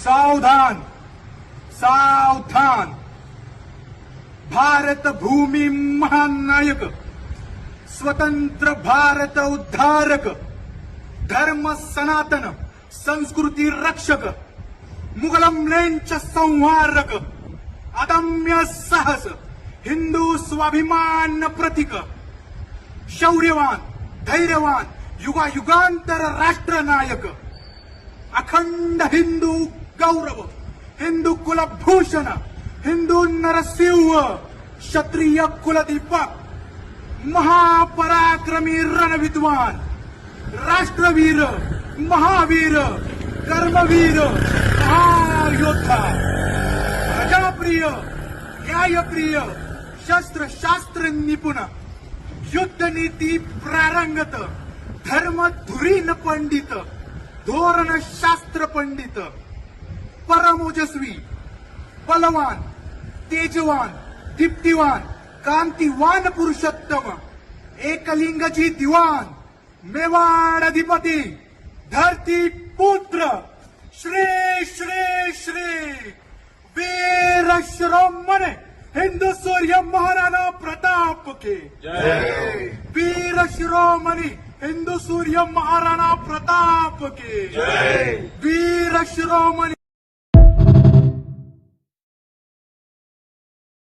सावधान सावधान। भारत भूमी महानायक, स्वतंत्र भारत उद्धारक, धर्म सनातन संस्कृती रक्षक, मुघलमलेंच्या संहारक, अदम्य साहस हिंदू स्वाभिमान प्रतीक, शौर्यवान धैर्यवान युगायुगांतर राष्ट्रनायक, अखंड हिंदू गौरव, हिंदू कुलभूषण, हिंदू नरसिंह, क्षत्रिय कुलदीपक, महापराक्रमी रणविद्वान, राष्ट्रवीर, महावीर, कर्मवीर, महायोद्धा, प्रजाप्रिय, न्यायप्रिय, शस्त्र शास्त्र निपुण, युद्ध नीती प्रारंगत, धर्म धुरीन पंडित, धोरण शास्त्र पंडित, परमोजस्वी, बलवान, तेजवान, दीप्तिवान, कांतिवान पुरुषोत्तम, एकलिंगजी दिवान, मेवाड अधिपती, धरती पुत्र, श्री श्री श्री वीर शिरोमणी हिंदू सूर्य महाराणा प्रताप के जय। वीर शिरोमणी हिंदू सूर्य महाराणा प्रताप के जय। वीर शिरोमणी